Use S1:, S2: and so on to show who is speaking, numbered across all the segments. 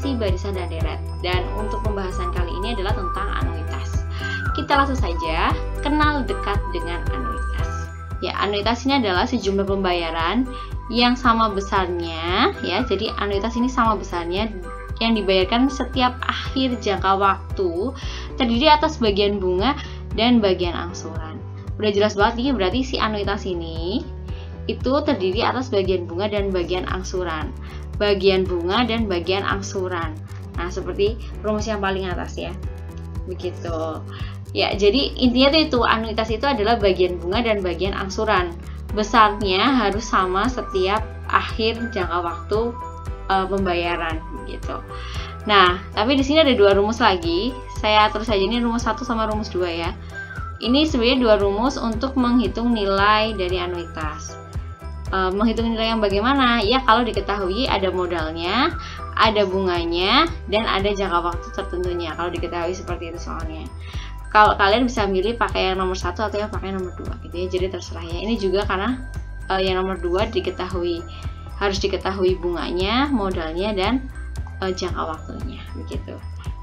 S1: formasi barisan dan deret. Dan untuk pembahasan kali ini adalah tentang anuitas. Kita langsung saja kenal dekat dengan anuitas. Ya, anuitas ini adalah sejumlah pembayaran yang sama besarnya, ya. Jadi anuitas ini sama besarnya yang dibayarkan setiap akhir jangka waktu, terdiri atas bagian bunga dan bagian angsuran. Udah jelas banget nih, berarti si anuitas ini itu terdiri atas bagian bunga dan bagian angsuran. Bagian bunga dan bagian angsuran. Nah, seperti rumus yang paling atas ya. Begitu. Ya, jadi intinya itu anuitas itu adalah bagian bunga dan bagian angsuran. Besarnya harus sama setiap akhir jangka waktu pembayaran gitu. Nah, tapi di sini ada dua rumus lagi. Saya atur saja ini rumus 1 sama rumus 2 ya. Ini sebenarnya dua rumus untuk menghitung nilai dari anuitas. Menghitung nilai yang bagaimana? Ya, kalau diketahui ada modalnya, ada bunganya, dan ada jangka waktu tertentunya. Kalau diketahui seperti itu soalnya. Kalau kalian bisa milih pakai yang nomor 1 atau yang pakai nomor 2 gitu ya. Jadi terserah ya. Ini juga karena yang nomor 2 harus diketahui bunganya, modalnya, dan jangka waktunya begitu.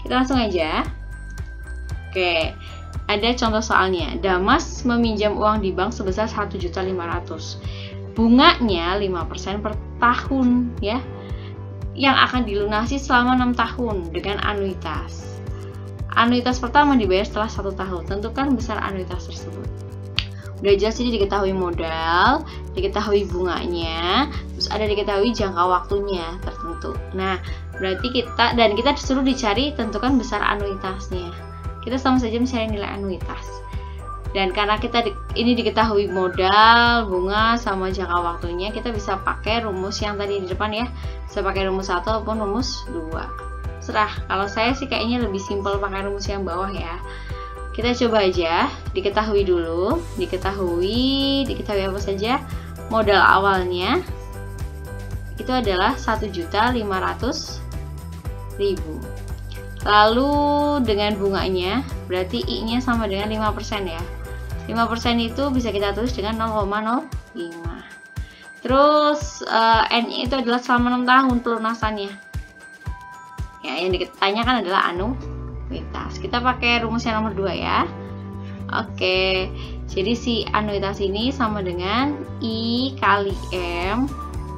S1: Kita langsung aja. Oke. Ada contoh soalnya. Damas meminjam uang di bank sebesar 1.500.000. Bunganya 5% per tahun ya, yang akan dilunasi selama 6 tahun dengan anuitas. Anuitas pertama dibayar setelah 1 tahun. Tentukan besar anuitas tersebut. Udah jelas ini diketahui modal, diketahui bunganya, terus ada diketahui jangka waktunya tertentu. Nah, berarti kita disuruh dicari tentukan besar anuitasnya. Kita sama saja mencari nilai anuitas. Dan karena ini diketahui modal, bunga, sama jangka waktunya, kita bisa pakai rumus yang tadi di depan ya. Bisa pakai rumus 1 ataupun rumus 2. Serah, kalau saya sih kayaknya lebih simpel pakai rumus yang bawah ya. Kita coba aja, diketahui dulu. Diketahui apa saja? Modal awalnya itu adalah 1.500.000. Lalu dengan bunganya, berarti I-nya sama dengan 5% ya. 5% itu bisa kita tulis dengan 0,05. Terus N-nya itu adalah selama 6 tahun pelunasannya. Ya, yang ditanyakan adalah anuitas. Kita pakai rumus yang nomor 2 ya. Oke. Jadi si anuitas ini sama dengan I kali M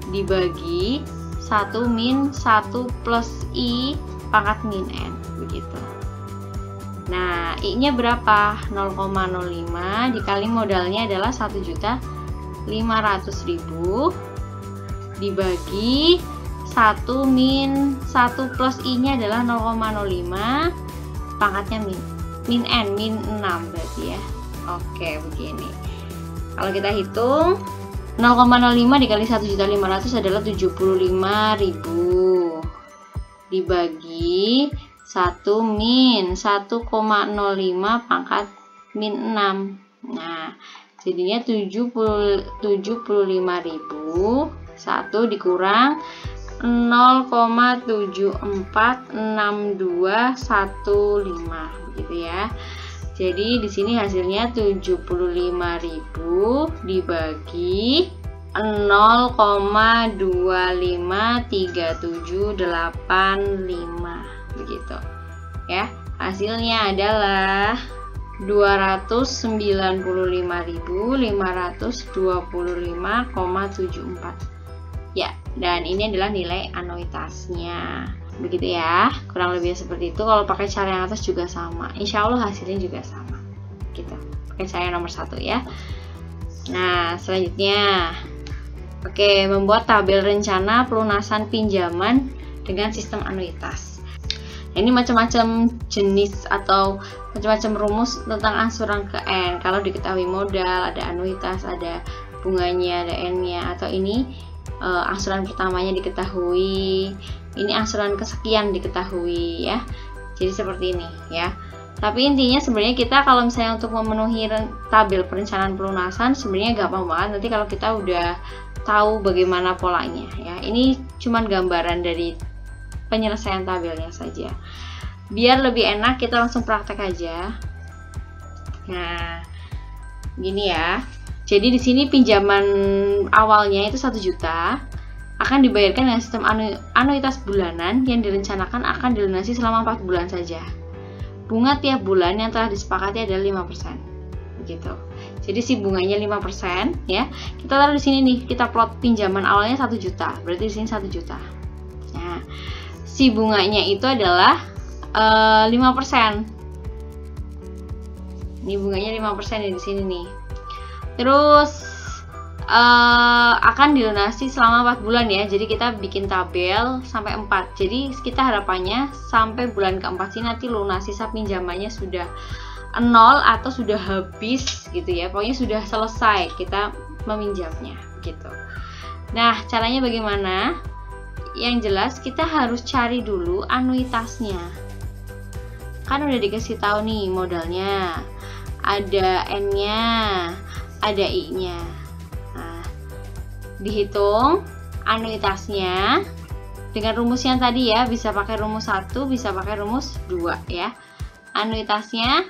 S1: dibagi 1 min 1 plus I pangkat min N begitu. Nah, I-nya berapa? 0,05 dikali modalnya adalah 1.500.000 dibagi 1 min 1 plus I-nya adalah 0,05 pangkatnya min N, min 6 berarti ya. Oke, begini. Kalau kita hitung 0,05 dikali 1.500.000 adalah 75.000 dibagi 1 min 1,05 pangkat min 6. Nah, jadinya 75.000 1 dikurang 0,746215 begitu ya. Jadi di sini hasilnya 75.000 dibagi 0,253785 begitu ya. Hasilnya adalah 295.525,74 ya. Dan ini adalah nilai anuitasnya begitu ya, kurang lebih seperti itu. Kalau pakai cara yang atas juga sama, insya Allah hasilnya juga sama gitu. Pakai cara yang nomor 1 ya. Nah, selanjutnya membuat tabel rencana pelunasan pinjaman dengan sistem anuitas. Nah, ini macam-macam jenis atau macam-macam rumus tentang angsuran ke N. Kalau diketahui modal, ada anuitas, ada bunganya, ada N-nya, atau ini angsuran pertamanya diketahui, ini angsuran kesekian diketahui ya. Jadi seperti ini ya. Tapi intinya sebenarnya kita kalau misalnya untuk memenuhi tabel perencanaan pelunasan sebenarnya gampang banget nanti kalau kita udah tahu bagaimana polanya ya. Ini cuman gambaran dari penyelesaian tabelnya saja. Biar lebih enak kita langsung praktek aja. Nah, gini ya. Jadi di sini pinjaman awalnya itu 1 juta. akan dibayarkan dengan sistem anuitas bulanan yang direncanakan akan dilunasi selama 4 bulan saja. Bunga tiap bulan yang telah disepakati adalah 5%. Begitu. Jadi si bunganya 5% ya. Kita taruh di sini nih, kita plot pinjaman awalnya 1 juta. Berarti di sini 1 juta. Nah, si bunganya itu adalah 5%. Ini bunganya 5% di sini nih. Terus akan dilunasi selama 4 bulan ya. Jadi kita bikin tabel sampai 4. Jadi kita harapannya sampai bulan keempat sih nanti lunas sisa pinjamannya sudah 0 atau sudah habis gitu ya. Pokoknya sudah selesai kita meminjamnya gitu. Nah, caranya bagaimana? Yang jelas kita harus cari dulu anuitasnya. Kan udah dikasih tahu nih modalnya. Ada N-nya, ada I-nya. Dihitung anuitasnya dengan rumus yang tadi ya, bisa pakai rumus 1, bisa pakai rumus 2 ya. Anuitasnya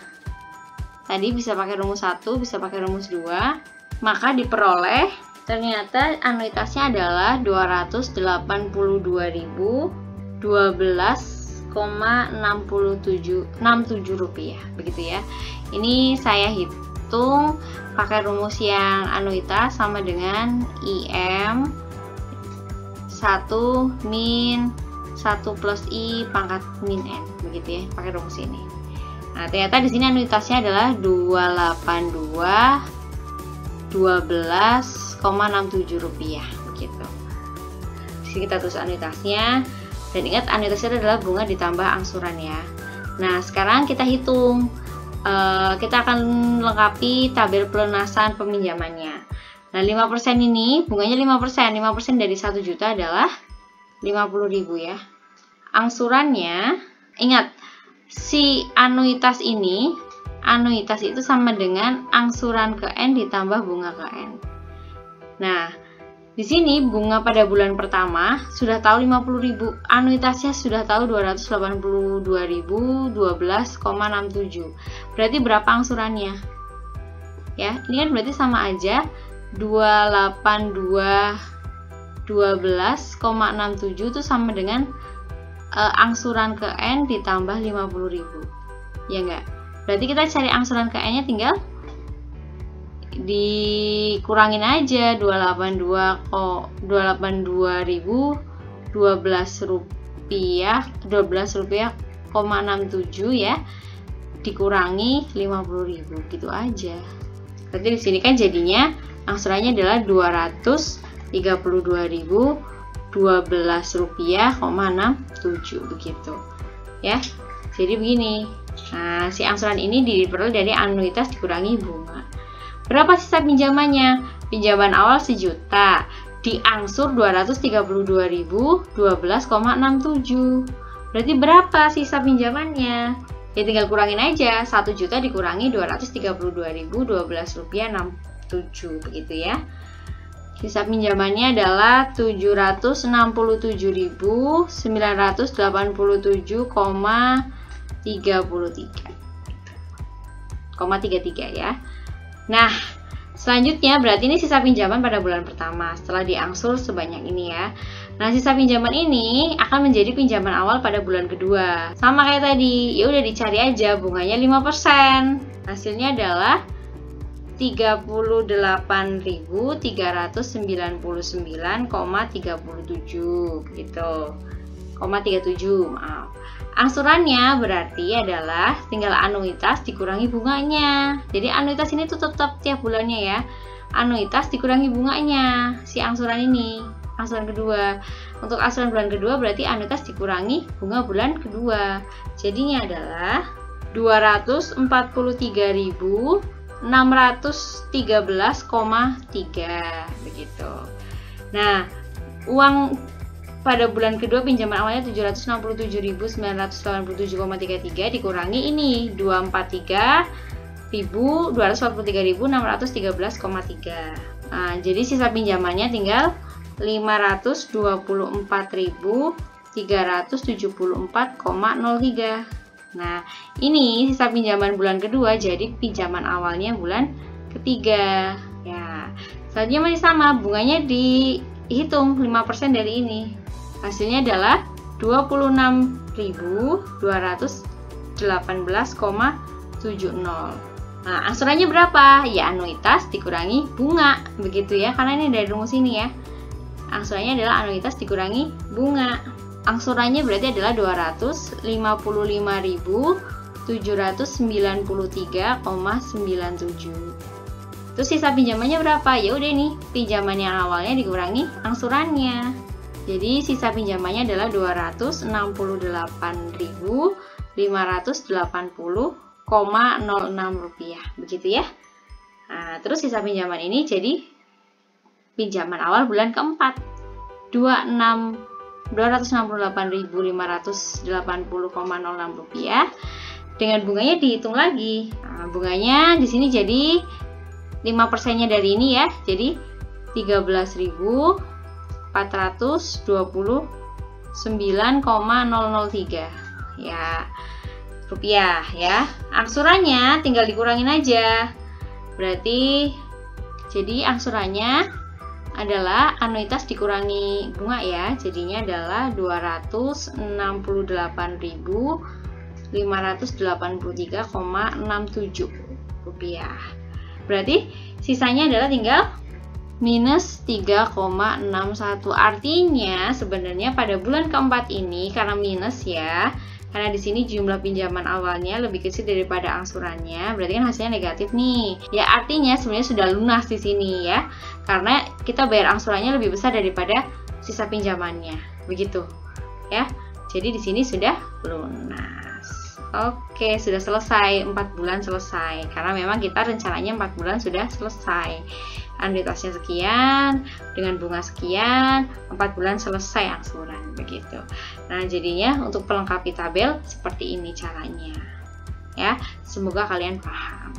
S1: tadi bisa pakai rumus 1, bisa pakai rumus 2, maka diperoleh ternyata anuitasnya adalah 288.12,67 rupiah, begitu ya. Ini saya hitung pakai rumus yang anuitas sama dengan IM 1 min 1 plus I pangkat min N, begitu ya, pakai rumus ini. Nah, ternyata di sini anuitasnya adalah 282,12,67 rupiah, begitu. Di sini kita tulis anuitasnya, dan ingat anuitasnya adalah bunga ditambah angsuran ya. Nah, sekarang kita hitung. Kita akan lengkapi tabel pelunasan peminjamannya. Nah, 5% ini bunganya 5%. 5% dari 1 juta adalah 50.000 ya. Angsurannya, ingat si anuitas ini, anuitas itu sama dengan angsuran ke N ditambah bunga ke N. Nah, di sini bunga pada bulan pertama sudah tahu 50.000, anuitasnya sudah tahu 282.012,67. Berarti berapa angsurannya? Ya, ini kan berarti sama aja 282.12,67 itu sama dengan angsuran ke N ditambah 50.000. Ya enggak? Berarti kita cari angsuran ke N-nya tinggal dikurangin aja 282.012 rupiah 12,67 ya, dikurangi 50.000 gitu aja. Berarti di sini kan jadinya angsurannya adalah 232.012 rupiah 67 begitu ya. Jadi begini. Nah, si angsuran ini diperoleh dari anuitas dikurangi bunga. Berapa sisa pinjamannya? Pinjaman awal 1 juta, diangsur 232.012,67. Berarti berapa sisa pinjamannya? Ya tinggal kurangin aja, 1 juta dikurangi 232.012 rupiah 67 begitu ya. Sisa pinjamannya adalah 769.987,33 ya. Nah, selanjutnya berarti ini sisa pinjaman pada bulan pertama setelah diangsur sebanyak ini ya. Nah, sisa pinjaman ini akan menjadi pinjaman awal pada bulan kedua. Sama kayak tadi, ya udah dicari aja bunganya 5%. Hasilnya adalah 38.399,37 gitu. 37, maaf. Angsurannya berarti adalah tinggal anuitas dikurangi bunganya. Jadi anuitas ini tuh tetap tiap bulannya ya. Anuitas dikurangi bunganya, si angsuran ini, angsuran kedua. Untuk angsuran bulan kedua berarti anuitas dikurangi bunga bulan kedua. Jadinya adalah 244.613,3 begitu. Nah, uang pada bulan kedua pinjaman awalnya 767.987,33 dikurangi ini 243.613,3. Nah, jadi sisa pinjamannya tinggal 524.374,03. Nah, ini sisa pinjaman bulan kedua, jadi pinjaman awalnya bulan ketiga. Ya, selanjutnya masih sama, bunganya hitung 5% dari ini. Hasilnya adalah 26.218,70. Nah, angsurannya berapa? Ya, anuitas dikurangi bunga, begitu ya, karena ini dari rumus ini ya. Angsurannya adalah anuitas dikurangi bunga. Angsurannya berarti adalah 255.793,97. Terus sisa pinjamannya berapa? Ya udah nih, pinjaman yang awalnya dikurangi angsurannya. Jadi sisa pinjamannya adalah 268.580,06 rupiah, begitu ya. Nah, terus sisa pinjaman ini jadi pinjaman awal bulan keempat, 268.580,06 rupiah. Dengan bunganya dihitung lagi. Nah, bunganya di sini jadi 5%-nya dari ini ya, jadi 13.429,003 ya rupiah ya. Angsurannya tinggal dikurangin aja. Berarti jadi angsurannya adalah anuitas dikurangi bunga ya. Jadinya adalah 268.583,67 rupiah. Berarti sisanya adalah tinggal minus 3,61. Artinya sebenarnya pada bulan keempat ini karena minus ya, karena di sini jumlah pinjaman awalnya lebih kecil daripada angsurannya, berarti kan hasilnya negatif nih. Ya artinya sebenarnya sudah lunas di sini ya, karena kita bayar angsurannya lebih besar daripada sisa pinjamannya, begitu ya. Jadi di sini sudah lunas. Oke, sudah selesai, 4 bulan selesai. Karena memang kita rencananya 4 bulan sudah selesai. Anuitasnya sekian, dengan bunga sekian, 4 bulan selesai angsuran, begitu. Nah, jadinya untuk pelengkapi tabel seperti ini caranya. Ya, semoga kalian paham.